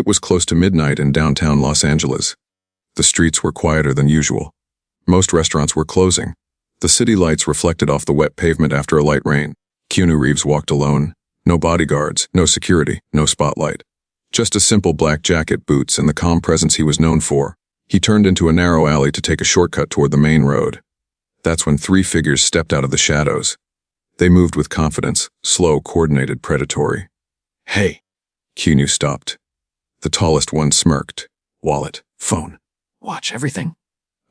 It was close to midnight in downtown Los Angeles. The streets were quieter than usual. Most restaurants were closing. The city lights reflected off the wet pavement after a light rain. Keanu Reeves walked alone. No bodyguards, no security, no spotlight. Just a simple black jacket, boots, and the calm presence he was known for. He turned into a narrow alley to take a shortcut toward the main road. That's when three figures stepped out of the shadows. They moved with confidence, slow, coordinated, predatory. "Hey!" Keanu stopped. The tallest one smirked. "Wallet, phone. Watch everything."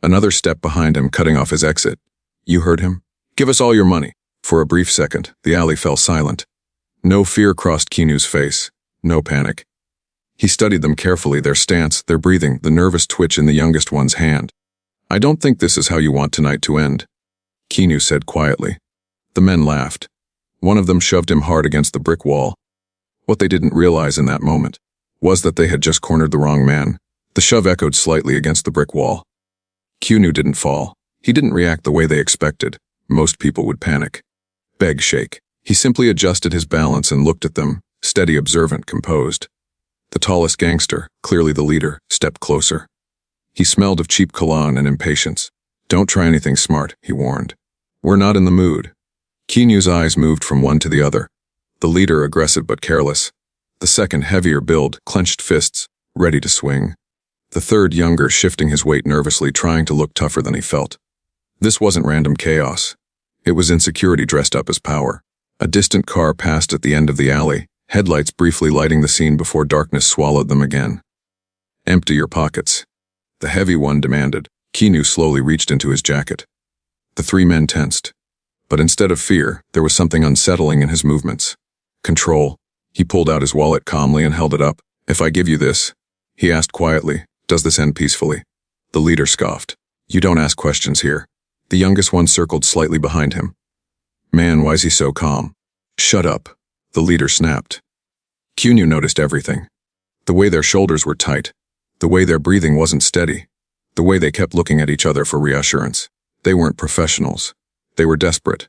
Another stepped behind him, cutting off his exit. "You heard him? Give us all your money." For a brief second, the alley fell silent. No fear crossed Keanu's face. No panic. He studied them carefully, their stance, their breathing, the nervous twitch in the youngest one's hand. "I don't think this is how you want tonight to end," Keanu said quietly. The men laughed. One of them shoved him hard against the brick wall. What they didn't realize in that moment was that they had just cornered the wrong man. The shove echoed slightly against the brick wall. Keanu didn't fall. He didn't react the way they expected. Most people would panic. Beg, shake. He simply adjusted his balance and looked at them, steady, observant, composed. The tallest gangster, clearly the leader, stepped closer. He smelled of cheap cologne and impatience. "Don't try anything smart," he warned. "We're not in the mood." Keanu's eyes moved from one to the other. The leader, aggressive but careless. The second, heavier build, clenched fists, ready to swing. The third, younger, shifting his weight nervously, trying to look tougher than he felt. This wasn't random chaos. It was insecurity dressed up as power. A distant car passed at the end of the alley, headlights briefly lighting the scene before darkness swallowed them again. "Empty your pockets," the heavy one demanded. Keanu slowly reached into his jacket. The three men tensed. But instead of fear, there was something unsettling in his movements. Control. He pulled out his wallet calmly and held it up. "If I give you this," he asked quietly, "does this end peacefully?" The leader scoffed. "You don't ask questions here." The youngest one circled slightly behind him. "Man, why's he so calm?" "Shut up," the leader snapped. Keanu noticed everything. The way their shoulders were tight. The way their breathing wasn't steady. The way they kept looking at each other for reassurance. They weren't professionals. They were desperate.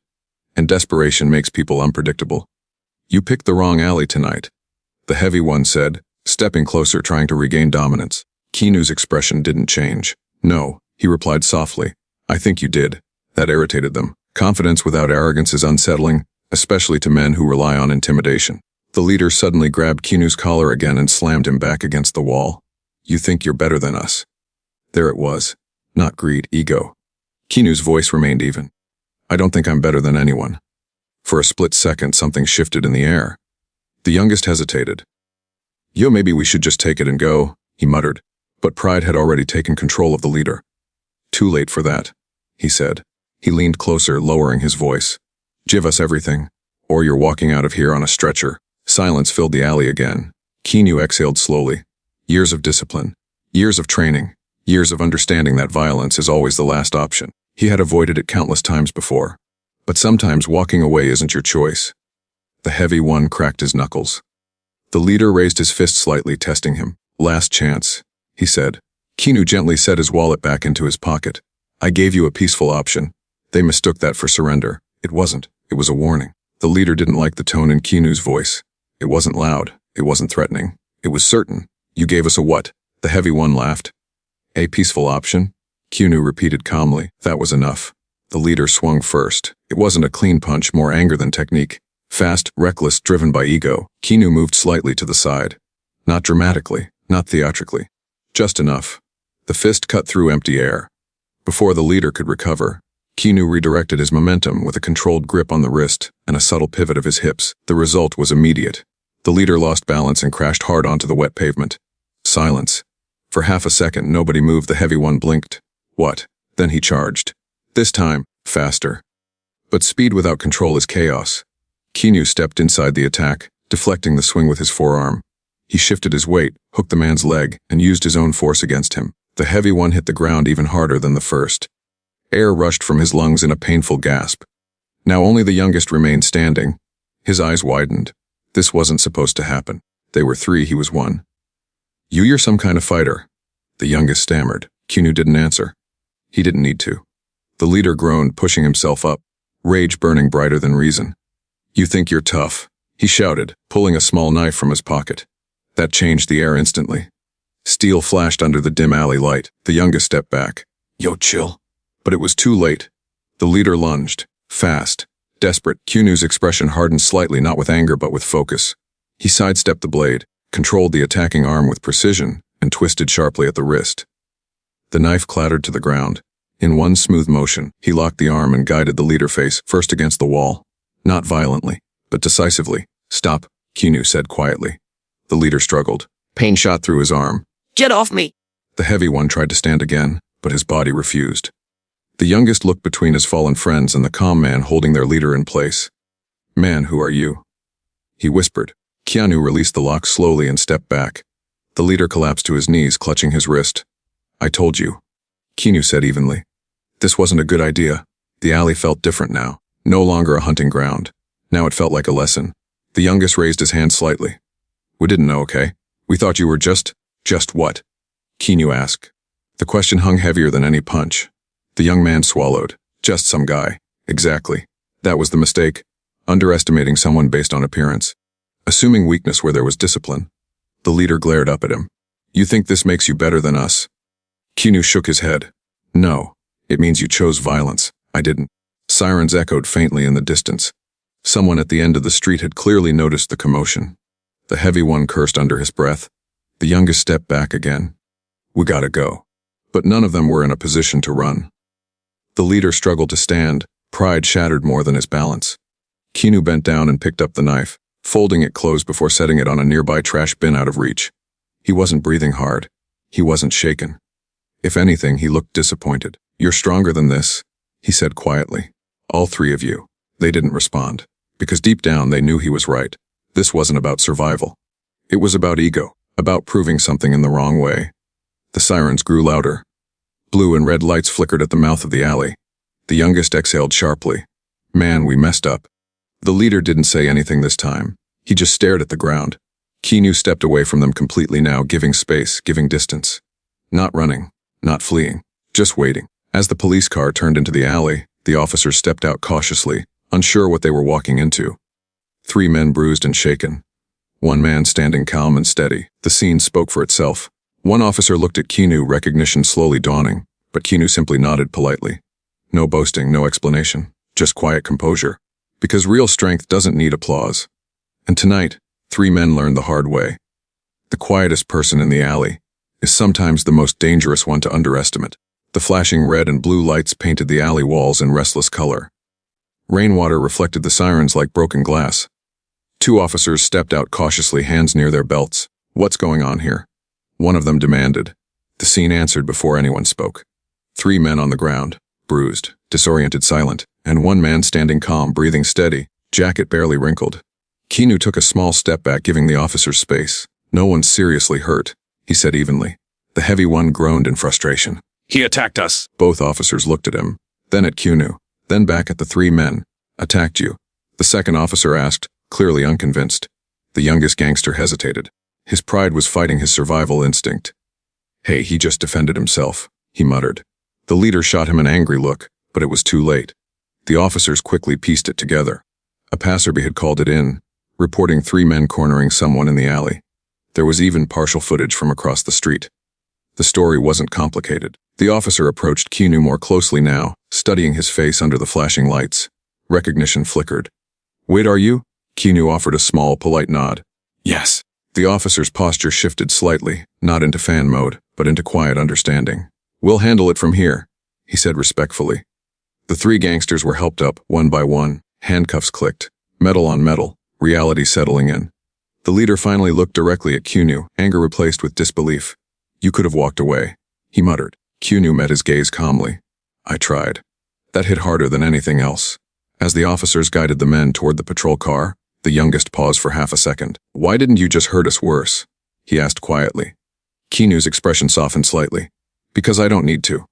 And desperation makes people unpredictable. "You picked the wrong alley tonight," the heavy one said, stepping closer, trying to regain dominance. Keanu's expression didn't change. "No," he replied softly. "I think you did." That irritated them. Confidence without arrogance is unsettling, especially to men who rely on intimidation. The leader suddenly grabbed Keanu's collar again and slammed him back against the wall. "You think you're better than us." There it was. Not greed, ego. Keanu's voice remained even. "I don't think I'm better than anyone." For a split second, something shifted in the air. The youngest hesitated. "Yo, maybe we should just take it and go," he muttered. But pride had already taken control of the leader. "Too late for that," he said. He leaned closer, lowering his voice. "Give us everything, or you're walking out of here on a stretcher." Silence filled the alley again. Keanu exhaled slowly. Years of discipline. Years of training. Years of understanding that violence is always the last option. He had avoided it countless times before. But sometimes walking away isn't your choice. The heavy one cracked his knuckles. The leader raised his fist slightly, testing him. "Last chance," he said. Keanu gently set his wallet back into his pocket. "I gave you a peaceful option." They mistook that for surrender. It wasn't. It was a warning. The leader didn't like the tone in Keanu's voice. It wasn't loud. It wasn't threatening. It was certain. "You gave us a what?" The heavy one laughed. "A peaceful option?" Keanu repeated calmly. That was enough. The leader swung first. It wasn't a clean punch, more anger than technique. Fast, reckless, driven by ego. Keanu moved slightly to the side. Not dramatically, not theatrically. Just enough. The fist cut through empty air. Before the leader could recover, Keanu redirected his momentum with a controlled grip on the wrist and a subtle pivot of his hips. The result was immediate. The leader lost balance and crashed hard onto the wet pavement. Silence. For half a second, nobody moved. The heavy one blinked. What? Then he charged. This time, faster. But speed without control is chaos. Keanu stepped inside the attack, deflecting the swing with his forearm. He shifted his weight, hooked the man's leg, and used his own force against him. The heavy one hit the ground even harder than the first. Air rushed from his lungs in a painful gasp. Now only the youngest remained standing. His eyes widened. This wasn't supposed to happen. They were three, he was one. You're some kind of fighter," the youngest stammered. Keanu didn't answer. He didn't need to. The leader groaned, pushing himself up, rage burning brighter than reason. "You think you're tough," he shouted, pulling a small knife from his pocket. That changed the air instantly. Steel flashed under the dim alley light. The youngest stepped back. Yo, chill. But it was too late. The leader lunged. Fast. Desperate. Keanu's expression hardened slightly, not with anger but with focus. He sidestepped the blade, controlled the attacking arm with precision, and twisted sharply at the wrist. The knife clattered to the ground. In one smooth motion, he locked the arm and guided the leader face first against the wall. Not violently, but decisively. Stop, Keanu said quietly. The leader struggled. Pain shot through his arm. Get off me! The heavy one tried to stand again, but his body refused. The youngest looked between his fallen friends and the calm man holding their leader in place. Man, who are you? He whispered. Keanu released the lock slowly and stepped back. The leader collapsed to his knees, clutching his wrist. I told you, Keanu said evenly. This wasn't a good idea. The alley felt different now. No longer a hunting ground. Now it felt like a lesson. The youngest raised his hand slightly. We didn't know, okay? We thought you were just what? Keanu asked. The question hung heavier than any punch. The young man swallowed. Just some guy. Exactly. That was the mistake. Underestimating someone based on appearance. Assuming weakness where there was discipline. The leader glared up at him. You think this makes you better than us? Keanu shook his head. No. It means you chose violence. I didn't. Sirens echoed faintly in the distance. Someone at the end of the street had clearly noticed the commotion. The heavy one cursed under his breath. The youngest stepped back again. We gotta go. But none of them were in a position to run. The leader struggled to stand, pride shattered more than his balance. Keanu bent down and picked up the knife, folding it closed before setting it on a nearby trash bin out of reach. He wasn't breathing hard. He wasn't shaken. If anything, he looked disappointed. You're stronger than this, he said quietly. All three of you. They didn't respond, because deep down they knew he was right. This wasn't about survival. It was about ego, about proving something in the wrong way. The sirens grew louder. Blue and red lights flickered at the mouth of the alley. The youngest exhaled sharply. Man, we messed up. The leader didn't say anything this time. He just stared at the ground. Keanu stepped away from them completely now, giving space, giving distance. Not running, not fleeing, just waiting. As the police car turned into the alley, the officers stepped out cautiously, unsure what they were walking into. 3 men bruised and shaken. 1 man standing calm and steady. The scene spoke for itself. One officer looked at Keanu, recognition slowly dawning, but Keanu simply nodded politely. No boasting, no explanation, just quiet composure. Because real strength doesn't need applause. And tonight, 3 men learned the hard way. The quietest person in the alley is sometimes the most dangerous one to underestimate. The flashing red and blue lights painted the alley walls in restless color. Rainwater reflected the sirens like broken glass. 2 officers stepped out cautiously, hands near their belts. What's going on here? One of them demanded. The scene answered before anyone spoke. 3 men on the ground, bruised, disoriented, silent, and 1 man standing calm, breathing steady, jacket barely wrinkled. Keanu took a small step back, giving the officers space. No one's seriously hurt, he said evenly. The heavy one groaned in frustration. He attacked us. Both officers looked at him, then at Keanu, then back at the 3 men. Attacked you? The second officer asked, clearly unconvinced. The youngest gangster hesitated. His pride was fighting his survival instinct. Hey, he just defended himself, he muttered. The leader shot him an angry look, but it was too late. The officers quickly pieced it together. A passerby had called it in, reporting 3 men cornering someone in the alley. There was even partial footage from across the street. The story wasn't complicated. The officer approached Keanu more closely now, studying his face under the flashing lights. Recognition flickered. Wait, are you? Keanu offered a small, polite nod. Yes. The officer's posture shifted slightly, not into fan mode, but into quiet understanding. We'll handle it from here, he said respectfully. The 3 gangsters were helped up, one by one. Handcuffs clicked. Metal on metal, reality settling in. The leader finally looked directly at Keanu, anger replaced with disbelief. You could have walked away, he muttered. Keanu met his gaze calmly. I tried. That hit harder than anything else. As the officers guided the men toward the patrol car, the youngest paused for half a second. Why didn't you just hurt us worse? He asked quietly. Keanu's expression softened slightly. Because I don't need to.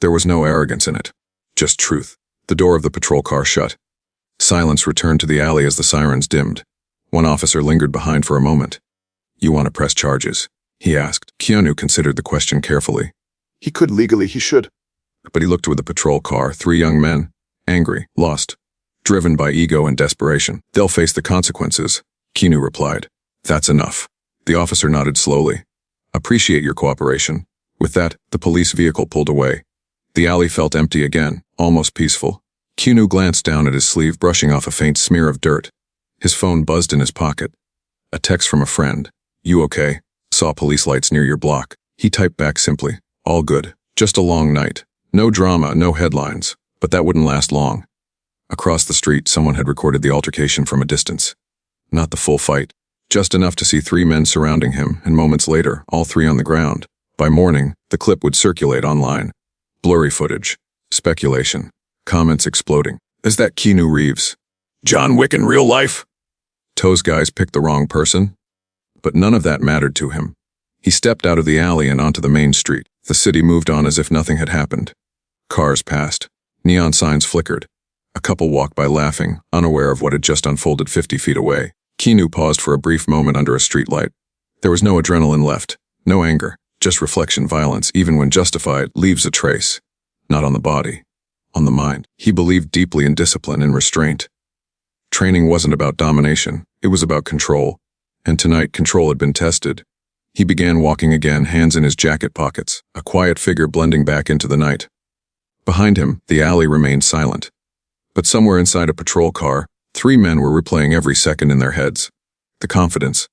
There was no arrogance in it. Just truth. The door of the patrol car shut. Silence returned to the alley as the sirens dimmed. One officer lingered behind for a moment. You want to press charges? He asked. Keanu considered the question carefully. He could legally, he should. But he looked toward the patrol car, 3 young men. Angry, lost. Driven by ego and desperation. They'll face the consequences, Keanu replied. That's enough. The officer nodded slowly. Appreciate your cooperation. With that, the police vehicle pulled away. The alley felt empty again, almost peaceful. Keanu glanced down at his sleeve, brushing off a faint smear of dirt. His phone buzzed in his pocket. A text from a friend. You okay? Saw police lights near your block. He typed back simply. All good. Just a long night. No drama, no headlines. But that wouldn't last long. Across the street, someone had recorded the altercation from a distance. Not the full fight. Just enough to see 3 men surrounding him, and moments later, all 3 on the ground. By morning, the clip would circulate online. Blurry footage. Speculation. Comments exploding. Is that Keanu Reeves? John Wick in real life? Those guys picked the wrong person? But none of that mattered to him. He stepped out of the alley and onto the main street. The city moved on as if nothing had happened. Cars passed. Neon signs flickered. A couple walked by laughing, unaware of what had just unfolded 50 feet away. Keanu paused for a brief moment under a streetlight. There was no adrenaline left, no anger, just reflection. Violence, even when justified, leaves a trace. Not on the body, on the mind. He believed deeply in discipline and restraint. Training wasn't about domination, it was about control. And tonight, control had been tested. He began walking again, hands in his jacket pockets, a quiet figure blending back into the night. Behind him, the alley remained silent. But somewhere inside a patrol car, 3 men were replaying every second in their heads. The confidence,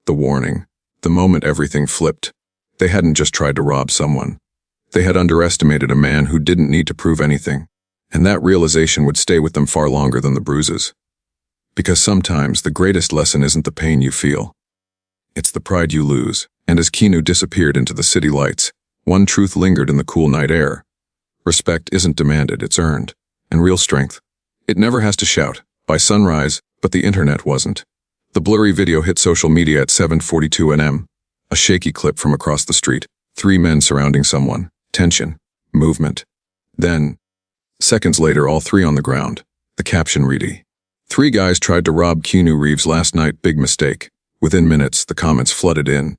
the warning, the moment everything flipped. They hadn't just tried to rob someone. They had underestimated a man who didn't need to prove anything. And that realization would stay with them far longer than the bruises. Because sometimes the greatest lesson isn't the pain you feel. It's the pride you lose. And as Keanu disappeared into the city lights, one truth lingered in the cool night air. Respect isn't demanded, it's earned. And real strength. It never has to shout, by sunrise, but the internet wasn't. The blurry video hit social media at 7:42 a.m. A shaky clip from across the street. 3 men surrounding someone. Tension. Movement. Then, seconds later, all 3 on the ground. The caption read, 3 guys tried to rob Keanu Reeves last night, big mistake. Within minutes, the comments flooded in.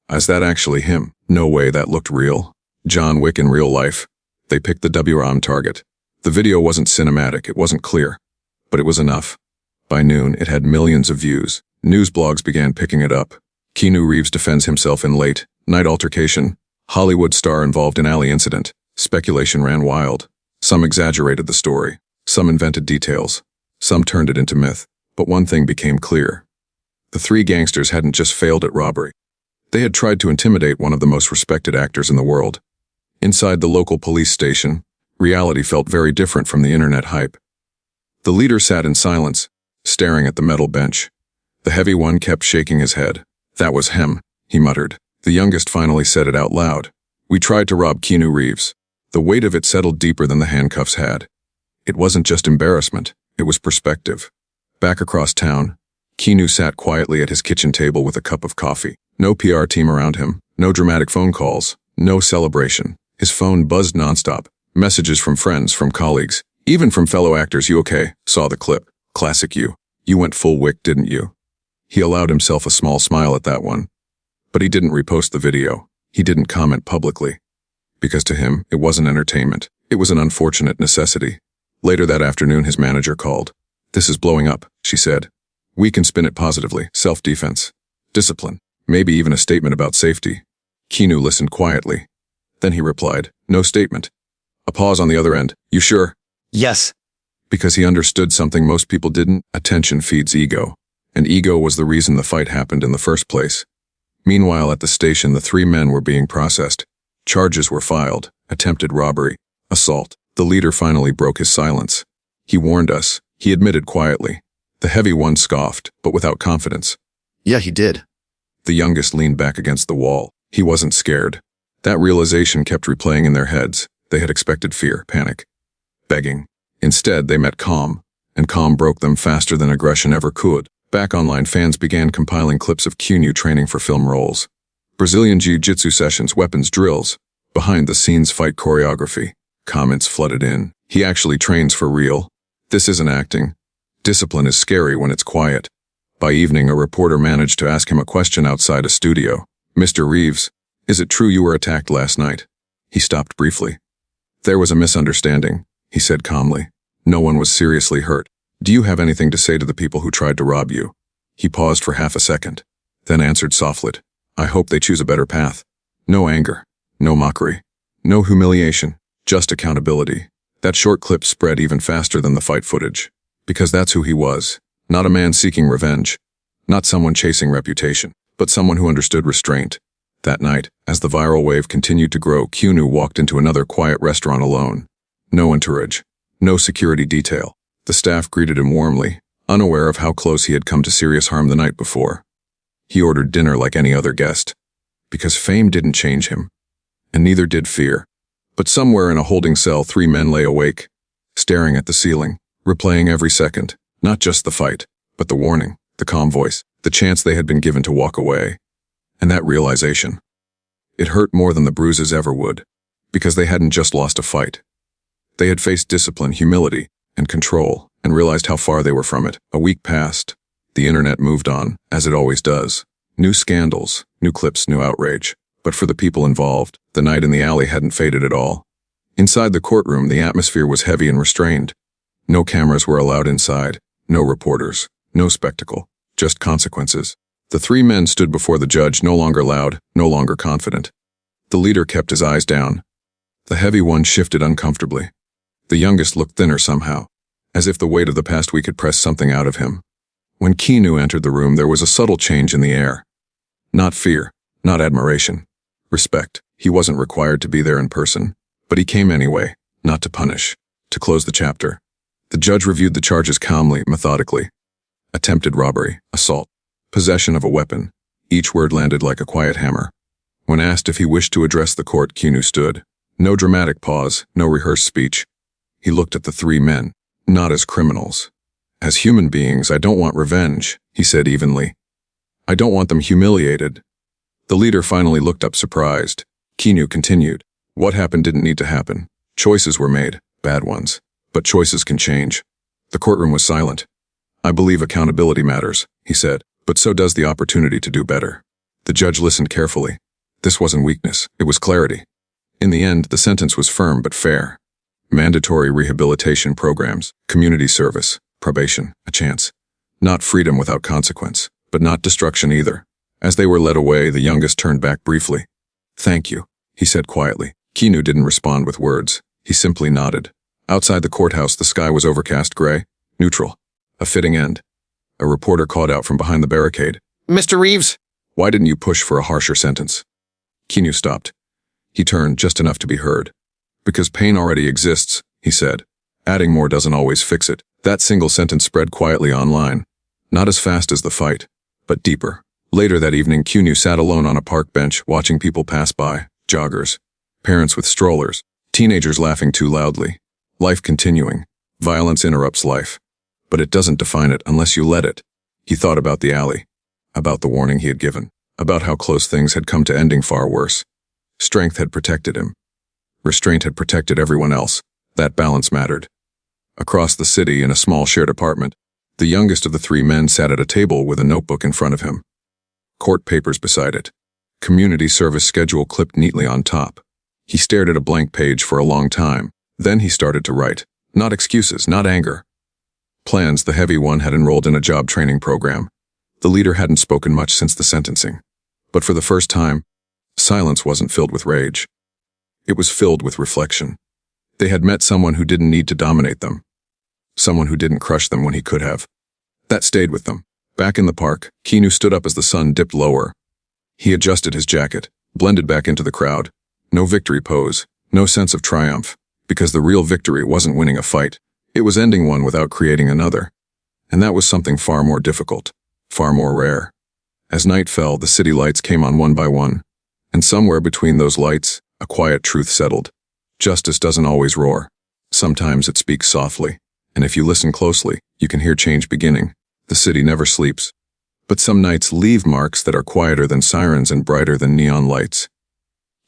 Is that actually him? No way, that looked real. John Wick in real life. They picked the W on target. The video wasn't cinematic, it wasn't clear. But it was enough. By noon, it had millions of views. News blogs began picking it up. Keanu Reeves defends himself in late night altercation. Hollywood star involved in alley incident. Speculation ran wild. Some exaggerated the story. Some invented details. Some turned it into myth. But one thing became clear. The 3 gangsters hadn't just failed at robbery. They had tried to intimidate one of the most respected actors in the world. Inside the local police station, reality felt very different from the internet hype. The leader sat in silence, staring at the metal bench. The heavy one kept shaking his head. That was him, he muttered. The youngest finally said it out loud. We tried to rob Keanu Reeves. The weight of it settled deeper than the handcuffs had. It wasn't just embarrassment, it was perspective. Back across town, Keanu sat quietly at his kitchen table with a cup of coffee. No PR team around him, no dramatic phone calls, no celebration. His phone buzzed nonstop. Messages from friends, from colleagues, even from fellow actors. You okay? Saw the clip. Classic you. You went full Wick, didn't you? He allowed himself a small smile at that one. But he didn't repost the video. He didn't comment publicly. Because to him, it wasn't entertainment. It was an unfortunate necessity. Later that afternoon, his manager called. This is blowing up, she said. We can spin it positively. Self-defense. Discipline. Maybe even a statement about safety. Keanu listened quietly. Then he replied, no statement. A pause on the other end. You sure? Yes. Because he understood something most people didn't. Attention feeds ego. And ego was the reason the fight happened in the first place. Meanwhile, at the station, the 3 men were being processed. Charges were filed. Attempted robbery. Assault. The leader finally broke his silence. He warned us. He admitted quietly. The heavy one scoffed, but without confidence. Yeah, he did. The youngest leaned back against the wall. He wasn't scared. That realization kept replaying in their heads. They had expected fear, panic, begging. Instead, they met calm, and calm broke them faster than aggression ever could. Back online, fans began compiling clips of Keanu training for film roles. Brazilian jiu-jitsu sessions, weapons drills, behind-the-scenes fight choreography. Comments flooded in. He actually trains for real. This isn't acting. Discipline is scary when it's quiet. By evening, a reporter managed to ask him a question outside a studio. Mr. Reeves, is it true you were attacked last night? He stopped briefly. There was a misunderstanding, he said calmly. No one was seriously hurt. Do you have anything to say to the people who tried to rob you? He paused for half a second. then answered softly, I hope they choose a better path. No anger, no mockery, no humiliation, just accountability. That short clip spread even faster than the fight footage. Because that's who he was. Not a man seeking revenge. Not someone chasing reputation, but someone who understood restraint. That night, as the viral wave continued to grow, Keanu walked into another quiet restaurant alone. No entourage, no security detail. The staff greeted him warmly, unaware of how close he had come to serious harm the night before. He ordered dinner like any other guest. Because fame didn't change him. And neither did fear. But somewhere in a holding cell, 3 men lay awake, staring at the ceiling, replaying every second, not just the fight, but the warning, the calm voice, the chance they had been given to walk away. And that realization. It hurt more than the bruises ever would, because they hadn't just lost a fight. They had faced discipline, humility, and control, and realized how far they were from it. A week passed. The internet moved on, as it always does. New scandals, new clips, new outrage. But for the people involved, the night in the alley hadn't faded at all. Inside the courtroom, the atmosphere was heavy and restrained. No cameras were allowed inside, no reporters, no spectacle, just consequences. The 3 men stood before the judge, no longer loud, no longer confident. The leader kept his eyes down. The heavy one shifted uncomfortably. The youngest looked thinner somehow, as if the weight of the past week had pressed something out of him. When Keanu entered the room, there was a subtle change in the air. Not fear, not admiration. Respect. He wasn't required to be there in person, but he came anyway, not to punish, to close the chapter. The judge reviewed the charges calmly, methodically. Attempted robbery, assault, possession of a weapon. Each word landed like a quiet hammer. When asked if he wished to address the court, Keanu stood. No dramatic pause, no rehearsed speech. He looked at the 3 men, not as criminals. As human beings, I don't want revenge, he said evenly. I don't want them humiliated. The leader finally looked up surprised. Keanu continued. What happened didn't need to happen. Choices were made, bad ones. But choices can change. The courtroom was silent. I believe accountability matters, he said, but so does the opportunity to do better. The judge listened carefully. This wasn't weakness, it was clarity. In the end, the sentence was firm but fair. Mandatory rehabilitation programs, community service, probation, a chance. Not freedom without consequence, but not destruction either. As they were led away, the youngest turned back briefly. Thank you, he said quietly. Keanu didn't respond with words. He simply nodded. Outside the courthouse, the sky was overcast gray, neutral. A fitting end. A reporter called out from behind the barricade. Mr. Reeves? Why didn't you push for a harsher sentence? Keanu stopped. He turned just enough to be heard. Because pain already exists, he said. Adding more doesn't always fix it. That single sentence spread quietly online. Not as fast as the fight, but deeper. Later that evening, Keanu sat alone on a park bench, watching people pass by, joggers, parents with strollers, teenagers laughing too loudly. Life continuing. Violence interrupts life. But it doesn't define it unless you let it. He thought about the alley, about the warning he had given, about how close things had come to ending far worse. Strength had protected him. Restraint had protected everyone else. That balance mattered. Across the city, in a small shared apartment, the youngest of the 3 men sat at a table with a notebook in front of him. Court papers beside it. Community service schedule clipped neatly on top. He stared at a blank page for a long time. Then he started to write. Not excuses, not anger. Plans. The heavy one had enrolled in a job training program. The leader hadn't spoken much since the sentencing. But for the first time, silence wasn't filled with rage. It was filled with reflection. They had met someone who didn't need to dominate them. Someone who didn't crush them when he could have. That stayed with them. Back in the park, Keanu stood up as the sun dipped lower. He adjusted his jacket, blended back into the crowd. No victory pose, no sense of triumph, because the real victory wasn't winning a fight. It was ending one without creating another. And that was something far more difficult, far more rare. As night fell, the city lights came on one by one. And somewhere between those lights, a quiet truth settled. Justice doesn't always roar. Sometimes it speaks softly. And if you listen closely, you can hear change beginning. The city never sleeps. But some nights leave marks that are quieter than sirens and brighter than neon lights.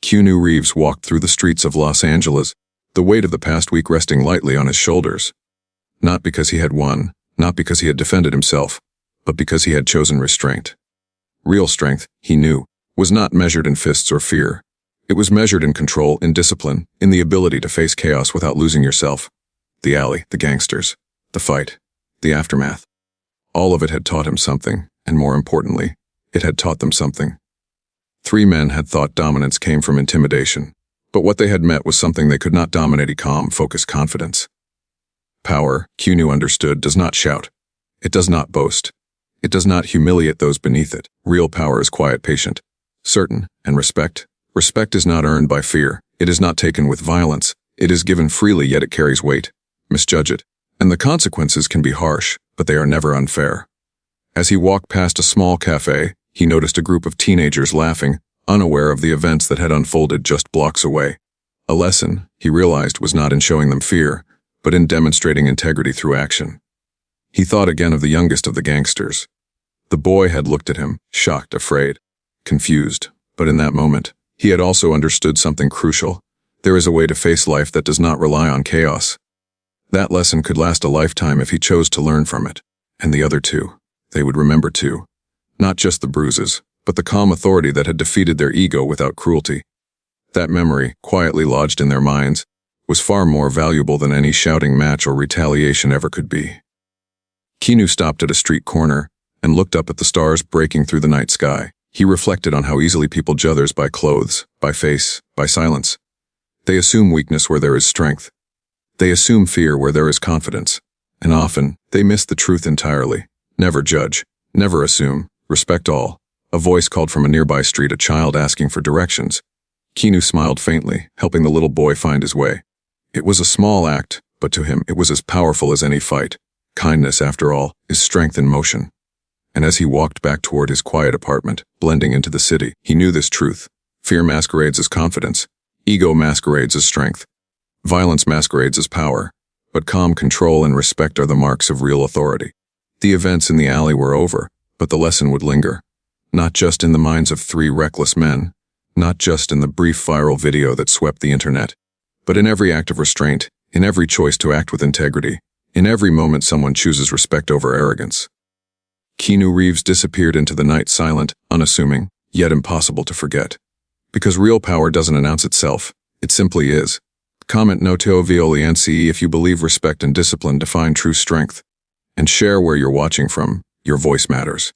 Keanu Reeves walked through the streets of Los Angeles, the weight of the past week resting lightly on his shoulders. Not because he had won, not because he had defended himself, but because he had chosen restraint. Real strength, he knew, was not measured in fists or fear. It was measured in control, in discipline, in the ability to face chaos without losing yourself. The alley, the gangsters, the fight, the aftermath. All of it had taught him something, and more importantly, It had taught them something. 3 men had thought dominance came from intimidation, but what they had met was something they could not dominate: calm, focused confidence. Power, Keanu understood, does not shout. It does not boast. It does not humiliate those beneath it. Real power is quiet, patient, certain, and respect. Respect is not earned by fear. It is not taken with violence. It is given freely, yet it carries weight. Misjudge it, and the consequences can be harsh, but they are never unfair. As he walked past a small cafe, he noticed a group of teenagers laughing, unaware of the events that had unfolded just blocks away. A lesson, he realized, was not in showing them fear, but in demonstrating integrity through action. He thought again of the youngest of the gangsters. The boy had looked at him, shocked, afraid, confused, but in that moment, he had also understood something crucial. There is a way to face life that does not rely on chaos. That lesson could last a lifetime if he chose to learn from it. And the other 2, they would remember too. Not just the bruises, but the calm authority that had defeated their ego without cruelty. That memory, quietly lodged in their minds, was far more valuable than any shouting match or retaliation ever could be. Keanu stopped at a street corner and looked up at the stars breaking through the night sky. He reflected on how easily people judge others by clothes, by face, by silence. They assume weakness where there is strength. They assume fear where there is confidence. And often, they miss the truth entirely. Never judge. Never assume. Respect all. A voice called from a nearby street, a child asking for directions. Keanu smiled faintly, helping the little boy find his way. It was a small act, but to him it was as powerful as any fight. Kindness, after all, is strength in motion. And as he walked back toward his quiet apartment, blending into the city, he knew this truth. Fear masquerades as confidence. Ego masquerades as strength. Violence masquerades as power. But calm, control, and respect are the marks of real authority. The events in the alley were over, but the lesson would linger. Not just in the minds of 3 reckless men, not just in the brief viral video that swept the internet, but in every act of restraint, in every choice to act with integrity, in every moment someone chooses respect over arrogance. Keanu Reeves disappeared into the night, silent, unassuming, yet impossible to forget. Because real power doesn't announce itself, it simply is. Comment notio violi NCE if you believe respect and discipline define true strength. And share where you're watching from. Your voice matters.